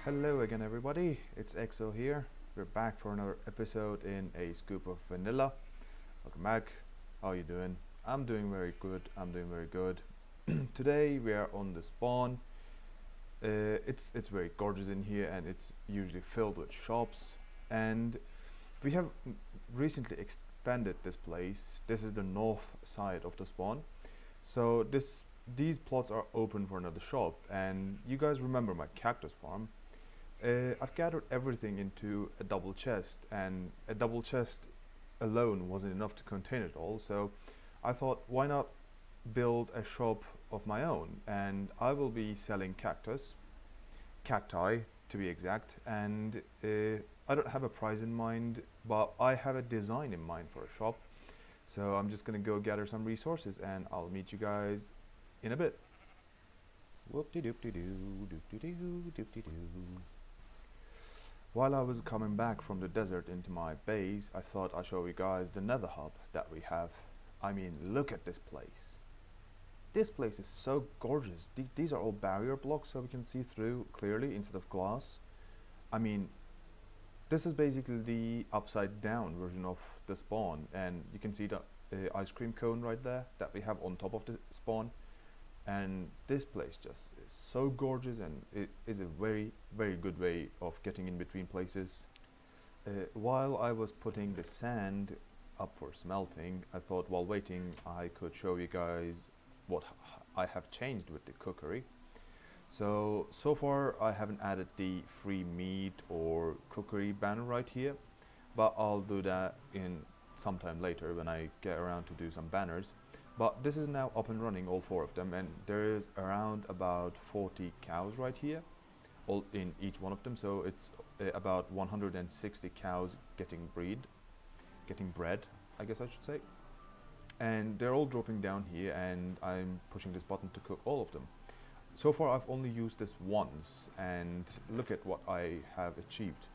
Hello again everybody, it's Exo here. We're back for another episode in A Scoop of Vanilla. Welcome back. How are you doing? I'm doing very good. Today we are on the spawn. It's very gorgeous in here and it's usually filled with shops, and we have recently expanded this place. This is the north side of the spawn. So these plots are open for another shop, and you guys remember my cactus farm. I've gathered everything into a double chest, and a double chest alone wasn't enough to contain it all, so I thought, why not build a shop of my own? And I will be selling cacti to be exact, and I don't have a price in mind, but I have a design in mind for a shop. So I'm just gonna go gather some resources and I'll meet you guys in a bit. Whoop-de-doop-de-doo, doop-de-doo, doop-de-doo. While I was coming back from the desert into my base, I thought I'd show you guys the Nether Hub that we have. I mean, look at this place. This place is so gorgeous. These are all barrier blocks so we can see through clearly instead of glass. I mean, this is basically the upside down version of the spawn, and you can see the ice cream cone right there that we have on top of the spawn. And this place just is so gorgeous, and it is a very good way of getting in between places. While I was putting the sand up for smelting, I thought while waiting I could show you guys what I have changed with the cookery. So far I haven't added the free meat or cookery banner right here, but I'll do that in sometime later when I get around to do some banners. But this is now up and running, all 4 of them, and there is around about 40 cows right here, all in each one of them. So it's about 160 cows getting bred, I guess I should say. And they're all dropping down here, and I'm pushing this button to cook all of them. So far I've only used this once, and look at what I have achieved.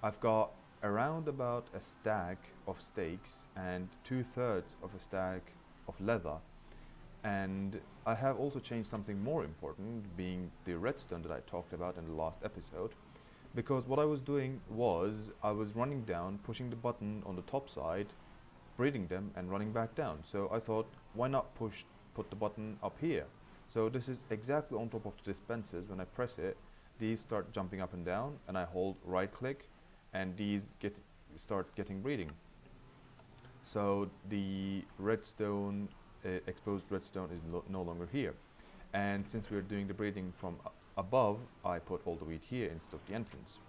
I've got around about a stack of steaks and 2/3 of a stack of leather, and I have also changed something more important, being the redstone that I talked about in the last episode. Because what I was doing was I was running down, pushing the button on the top side, breeding them and running back down. So I thought, why not put the button up here? So this is exactly on top of the dispensers. When I press it, these start jumping up and down, and I hold right click and these start getting breeding. So the redstone, exposed redstone, is no longer here. And since we're doing the breeding from above, I put all the wheat here instead of the entrance.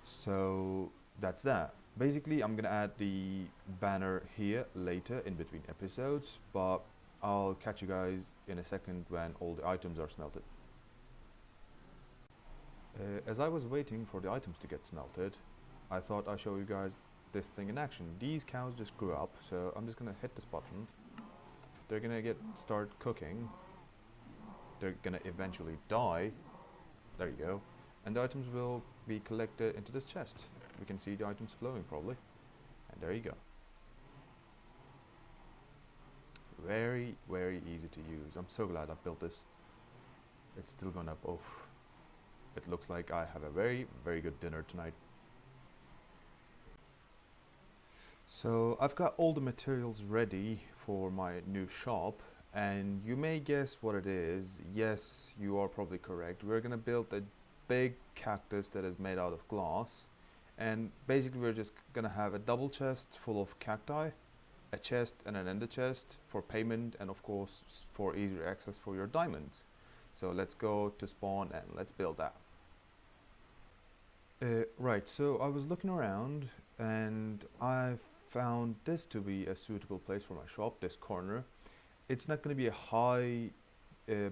So that's that. Basically I'm gonna add the banner here later in between episodes, but I'll catch you guys in a second when all the items are smelted. As I was waiting for the items to get smelted, I thought I'd show you guys this thing in action. These cows just grew up, so I'm just gonna hit this button. They're gonna start cooking. They're gonna eventually die. There you go. And the items will be collected into this chest. We can see the items flowing probably. And there you go. Very easy to use. I'm so glad I built this. It's still gonna, it looks like I have a very good dinner tonight. So I've got all the materials ready for my new shop, and you may guess what it is. Yes, you are probably correct. We're gonna build a big cactus that is made out of glass, and basically we're just gonna have a double chest full of cacti, a chest and an ender chest for payment, and of course for easier access for your diamonds. So let's go to spawn and let's build that. Right, so I was looking around and I found this to be a suitable place for my shop, this corner. It's not going to be a high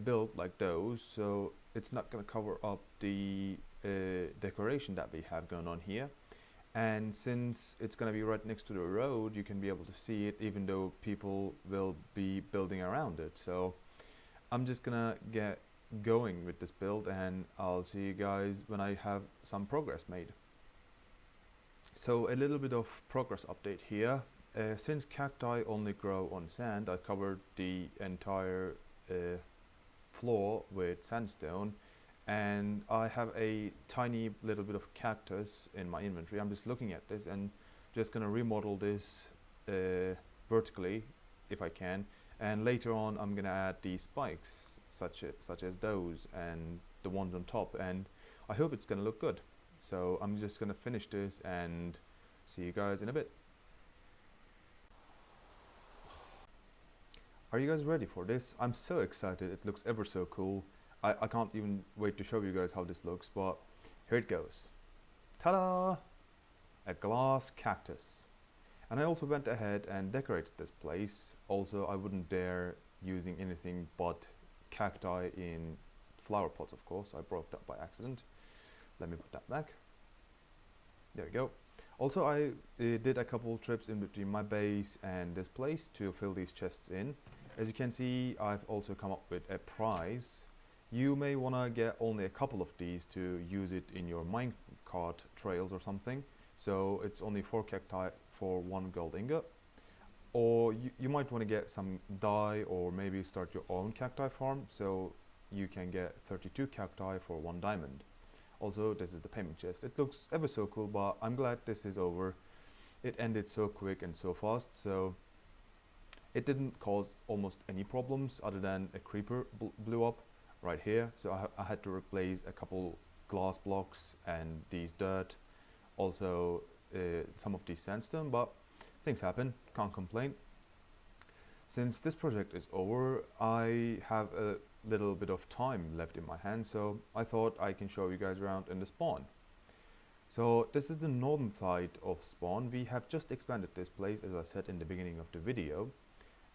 build like those, so it's not going to cover up the decoration that we have going on here. And since it's going to be right next to the road, you can be able to see it even though people will be building around it. So I'm just gonna get going with this build, and I'll see you guys when I have some progress made. So a little bit of progress update here. Since cacti only grow on sand, I covered the entire floor with sandstone, and I have a tiny little bit of cactus in my inventory. I'm just looking at this and just gonna remodel this vertically if I can, and later on I'm gonna add these spikes such as those and the ones on top, and I hope it's gonna look good. So I'm just gonna finish this and see you guys in a bit. Are you guys ready for this? I'm so excited. It looks ever so cool. I can't even wait to show you guys how this looks, but here it goes. Ta-da! A glass cactus. And I also went ahead and decorated this place. Also, I wouldn't dare using anything but cacti in flower pots, of course. I broke that by accident. Let me put that back. There we go. Also, I did a couple trips in between my base and this place to fill these chests in. As you can see, I've also come up with a prize. You may want to get only a couple of these to use it in your minecart trails or something. So it's only 4 cacti for 1 gold ingot. Or you might want to get some dye, or maybe start your own cacti farm, so you can get 32 cacti for 1 diamond. Also, this is the payment chest. It looks ever so cool, but I'm glad this is over. It ended so quick and so fast, so it didn't cause almost any problems other than a creeper blew up right here. So I had to replace a couple glass blocks and these dirt, also some of these sandstone, but things happen, can't complain. Since this project is over, I have a little bit of time left in my hand, so I thought I can show you guys around in the spawn. So this is the northern side of spawn. We have just expanded this place, as I said in the beginning of the video,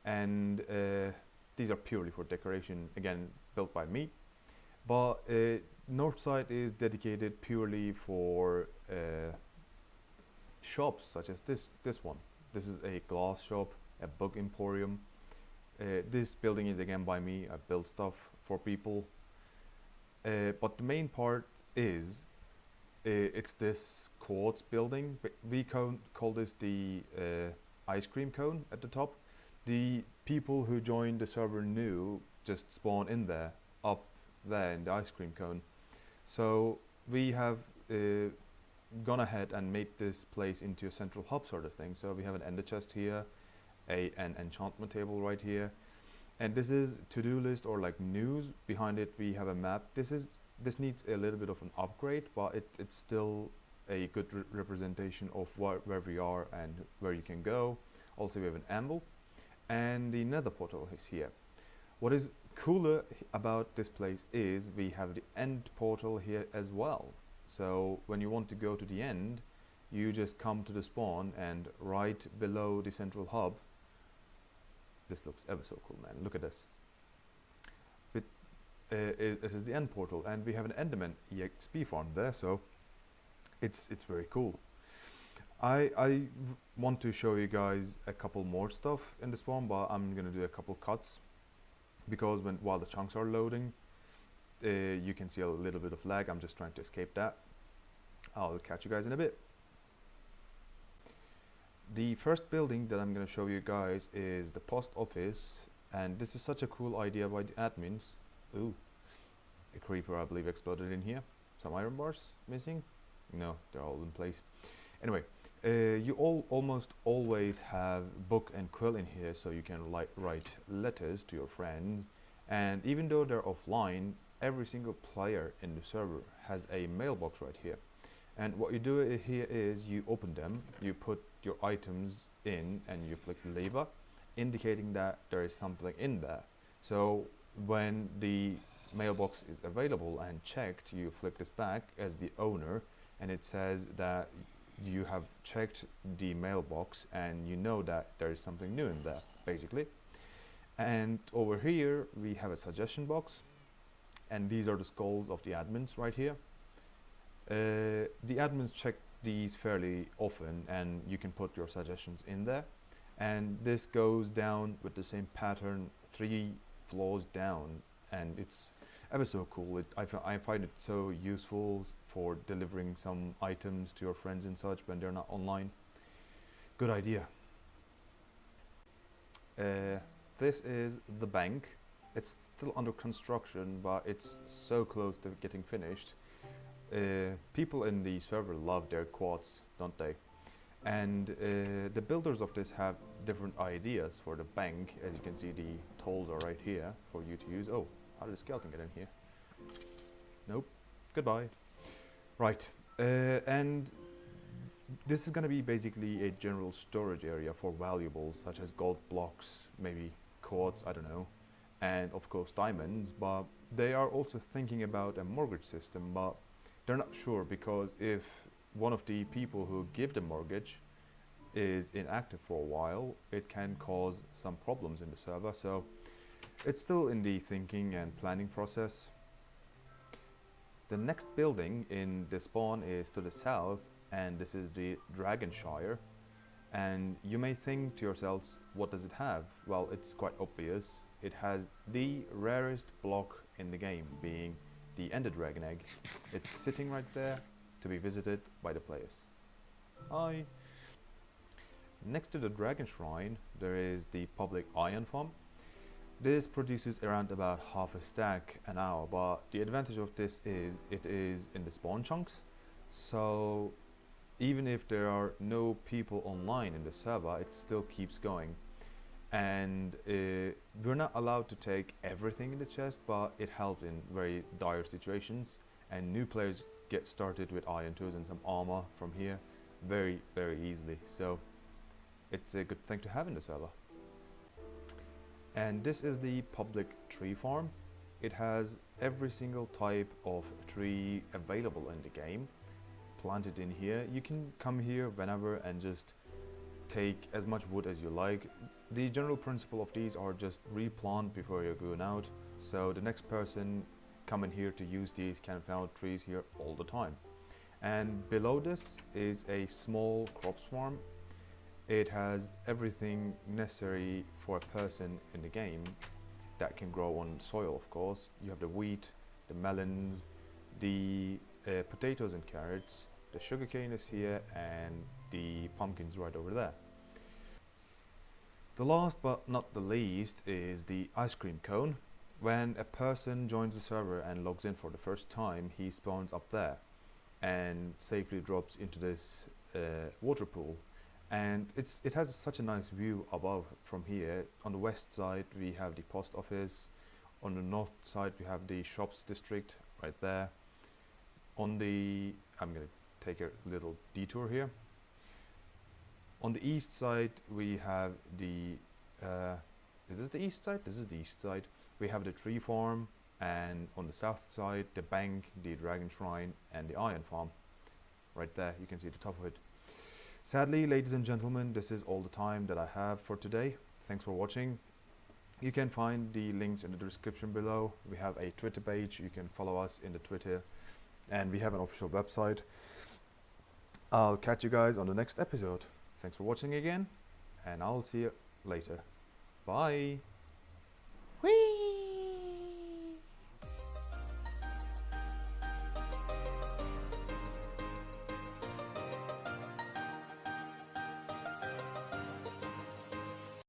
and these are purely for decoration, again built by me. But north side is dedicated purely for shops such as this one. This is a glass shop, a book emporium. This building is again by me. I build stuff for people, but the main part is it's this quartz building. We call this the ice cream cone at the top. The people who joined the server new just spawn in there, up there in the ice cream cone. So we have gone ahead and made this place into a central hub sort of thing. So we have an ender chest here, an enchantment table right here, and this is to-do list or like news. Behind it we have a map. This needs a little bit of an upgrade, but it's still a good representation of where we are and where you can go. Also we have an anvil, and the nether portal is here. What is cooler about this place is we have the end portal here as well. So when you want to go to the end, you just come to the spawn, and right below the central hub, this looks ever so cool, man. Look at this. It is the end portal, and we have an enderman EXP farm there, so it's very cool. I want to show you guys a couple more stuff in the spawn, but I'm gonna do a couple cuts because while the chunks are loading, you can see a little bit of lag. I'm just trying to escape that. I'll catch you guys in a bit. The first building that I'm going to show you guys is the post office, and this is such a cool idea by the admins. Ooh, a creeper I believe exploded in here. Some iron bars missing? No, they're all in place. Anyway, you almost always have book and quill in here, so you can write letters to your friends. And even though they're offline, every single player in the server has a mailbox right here. And what you do here is you open them, you put your items in, and you flick the lever, indicating that there is something in there. So when the mailbox is available and checked, you flick this back as the owner, and it says that you have checked the mailbox and you know that there is something new in there, basically. And over here we have a suggestion box, and these are the skulls of the admins right here. The admins check these fairly often, and you can put your suggestions in there, and this goes down with the same pattern 3 floors down, and it's ever so cool. I find it so useful for delivering some items to your friends and such when they're not online. Good idea. This is the bank. It's still under construction, but it's so close to getting finished. People in the server love their quads, don't they? And the builders of this have different ideas for the bank. As you can see, the tolls are right here for you to use. Oh, how did the skeleton get in here? Nope. Goodbye. Right. And this is going to be basically a general storage area for valuables such as gold blocks, maybe quartz, I don't know, and of course diamonds. But they are also thinking about a mortgage system, but they're not sure, because if one of the people who give the mortgage is inactive for a while, it can cause some problems in the server. So it's still in the thinking and planning process. The next building in the spawn is to the south, and this is the Dragonshire. And you may think to yourselves, what does it have? Well, it's quite obvious. It has the rarest block in the game, being the Ender Dragon egg. It's sitting right there to be visited by the players. Hi! Next to the Dragon Shrine, there is the public iron farm. This produces around about half a stack an hour, but the advantage of this is it is in the spawn chunks. So even if there are no people online in the server, it still keeps going. And we're not allowed to take everything in the chest, but it helps in very dire situations, and new players get started with iron tools and some armor from here very easily. So it's a good thing to have in the server. And this is the public tree farm. It has every single type of tree available in the game planted in here. You can come here whenever and just take as much wood as you like. The general principle of these are just replant before you're going out, so the next person coming here to use these can find trees here all the time. And below this is a small crops farm. It has everything necessary for a person in the game that can grow on soil, of course. You have the wheat, the melons, the potatoes and carrots, the sugarcane is here, and the pumpkins right over there. The last but not the least is the ice cream cone. When a person joins the server and logs in for the first time, he spawns up there and safely drops into this water pool. And it has such a nice view above from here. On the west side we have the post office. On the north side we have the shops district right there. I'm gonna take a little detour here. On the east side we have the is this the east side? This is the east side. We have the tree farm, and on the south side the bank, the dragon shrine, and the iron farm. Right there you can see the top of it. Sadly, ladies and gentlemen, this is all the time that I have for today. Thanks for watching. You can find the links in the description below. We have a Twitter page, you can follow us in the Twitter, and we have an official website. I'll catch you guys on the next episode. Thanks for watching again, and I'll see you later. Bye!